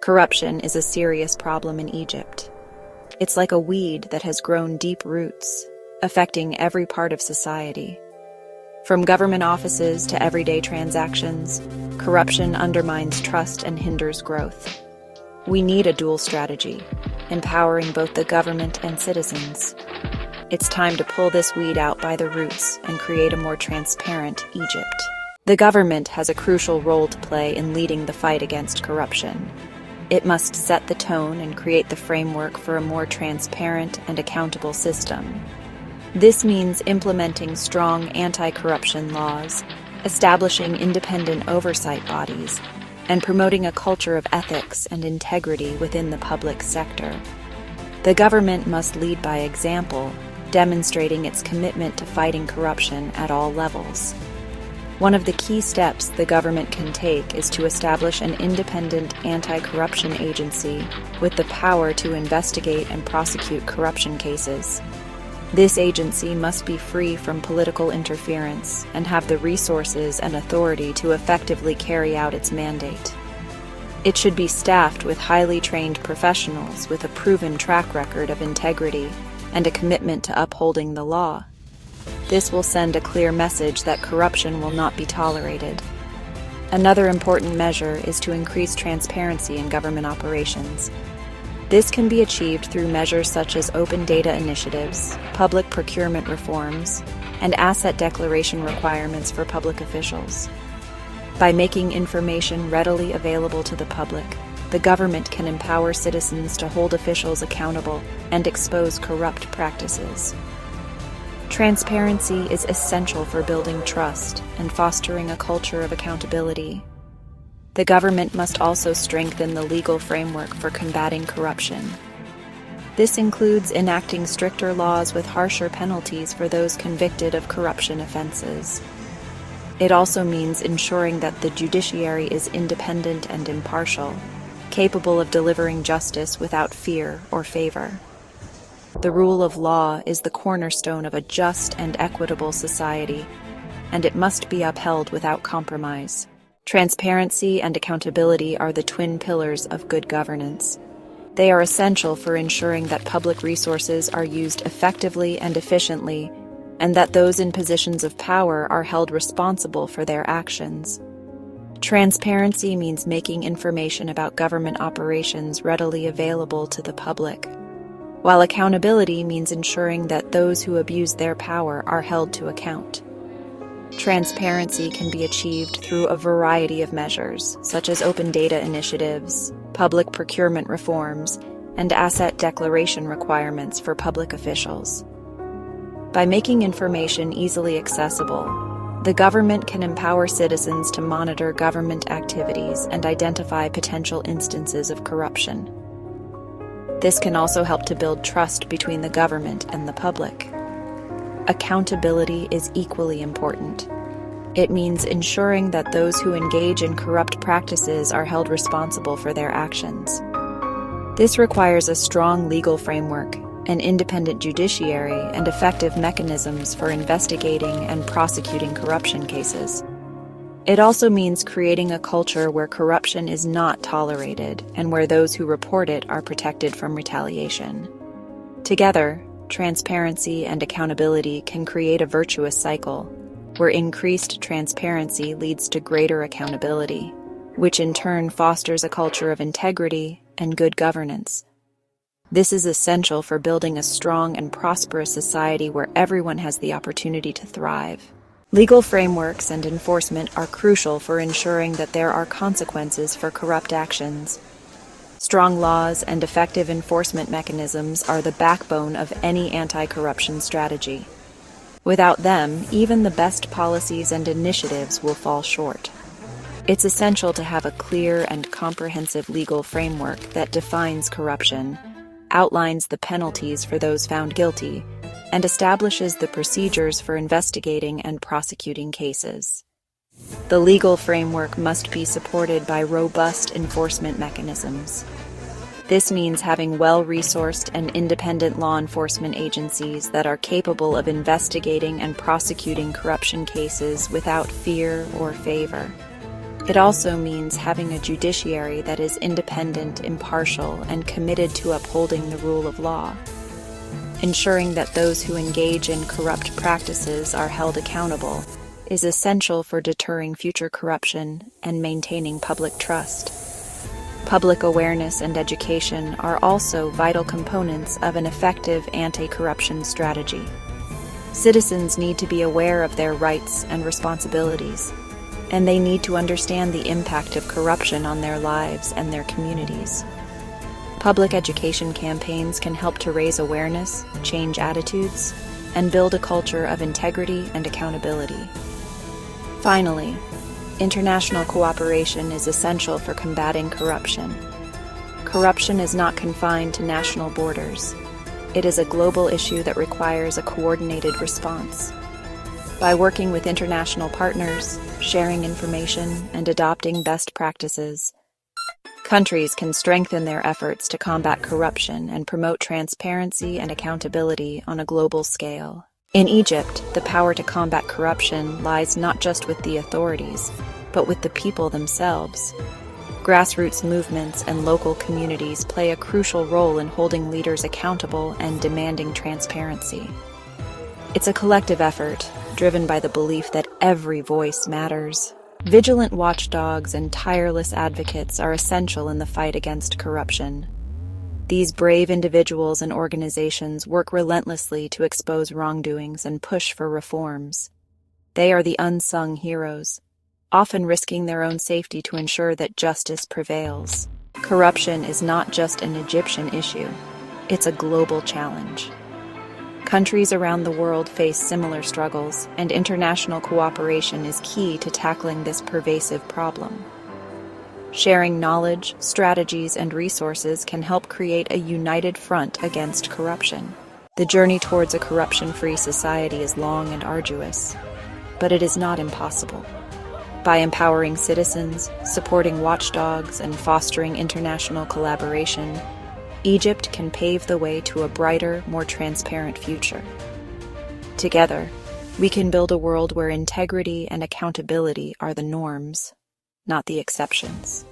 Corruption is a serious problem in Egypt. It's like a weed that has grown deep roots, affecting every part of society. From government offices to everyday transactions, corruption undermines trust and hinders growth. We need a dual strategy, empowering both the government and citizens. It's time to pull this weed out by the roots and create a more transparent Egypt. The government has a crucial role to play in leading the fight against corruption. It must set the tone and create the framework for a more transparent and accountable system. This means implementing strong anti-corruption laws, establishing independent oversight bodies, and promoting a culture of ethics and integrity within the public sector. The government must lead by example, demonstrating its commitment to fighting corruption at all levels. One of the key steps the government can take is to establish an independent anti-corruption agency with the power to investigate and prosecute corruption cases. This agency must be free from political interference and have the resources and authority to effectively carry out its mandate. It should be staffed with highly trained professionals with a proven track record of integrity and a commitment to upholding the law. This will send a clear message that corruption will not be tolerated. Another important measure is to increase transparency in government operations. This can be achieved through measures such as open data initiatives, public procurement reforms, and asset declaration requirements for public officials. By making information readily available to the public, the government can empower citizens to hold officials accountable and expose corrupt practices. Transparency is essential for building trust and fostering a culture of accountability. The government must also strengthen the legal framework for combating corruption. This includes enacting stricter laws with harsher penalties for those convicted of corruption offenses. It also means ensuring that the judiciary is independent and impartial, capable of delivering justice without fear or favor. The rule of law is the cornerstone of a just and equitable society, and it must be upheld without compromise. Transparency and accountability are the twin pillars of good governance. They are essential for ensuring that public resources are used effectively and efficiently, and that those in positions of power are held responsible for their actions. Transparency means making information about government operations readily available to the public, while accountability means ensuring that those who abuse their power are held to account. Transparency can be achieved through a variety of measures, such as open data initiatives, public procurement reforms, and asset declaration requirements for public officials. By making information easily accessible, the government can empower citizens to monitor government activities and identify potential instances of corruption. This can also help to build trust between the government and the public. Accountability is equally important. It means ensuring that those who engage in corrupt practices are held responsible for their actions. This requires a strong legal framework, an independent judiciary, and effective mechanisms for investigating and prosecuting corruption cases. It also means creating a culture where corruption is not tolerated and where those who report it are protected from retaliation. Together, transparency and accountability can create a virtuous cycle, where increased transparency leads to greater accountability, which in turn fosters a culture of integrity and good governance. This is essential for building a strong and prosperous society where everyone has the opportunity to thrive. Legal frameworks and enforcement are crucial for ensuring that there are consequences for corrupt actions. Strong laws and effective enforcement mechanisms are the backbone of any anti-corruption strategy. Without them, even the best policies and initiatives will fall short. It's essential to have a clear and comprehensive legal framework that defines corruption, outlines the penalties for those found guilty, and establishes the procedures for investigating and prosecuting cases. The legal framework must be supported by robust enforcement mechanisms. This means having well-resourced and independent law enforcement agencies that are capable of investigating and prosecuting corruption cases without fear or favor. It also means having a judiciary that is independent, impartial, and committed to upholding the rule of law. Ensuring that those who engage in corrupt practices are held accountable is essential for deterring future corruption and maintaining public trust. Public awareness and education are also vital components of an effective anti-corruption strategy. Citizens need to be aware of their rights and responsibilities, and they need to understand the impact of corruption on their lives and their communities. Public education campaigns can help to raise awareness, change attitudes, and build a culture of integrity and accountability. Finally, international cooperation is essential for combating corruption. Corruption is not confined to national borders. It is a global issue that requires a coordinated response. By working with international partners, sharing information, and adopting best practices, countries can strengthen their efforts to combat corruption and promote transparency and accountability on a global scale. In Egypt, the power to combat corruption lies not just with the authorities, but with the people themselves. Grassroots movements and local communities play a crucial role in holding leaders accountable and demanding transparency. It's a collective effort, driven by the belief that every voice matters. Vigilant watchdogs and tireless advocates are essential in the fight against corruption. These brave individuals and organizations work relentlessly to expose wrongdoings and push for reforms. They are the unsung heroes, often risking their own safety to ensure that justice prevails. Corruption is not just an Egyptian issue, it's a global challenge. Countries around the world face similar struggles, and international cooperation is key to tackling this pervasive problem. Sharing knowledge, strategies, and resources can help create a united front against corruption. The journey towards a corruption-free society is long and arduous, but it is not impossible. By empowering citizens, supporting watchdogs, and fostering international collaboration, Egypt can pave the way to a brighter, more transparent future. Together, we can build a world where integrity and accountability are the norms, not the exceptions.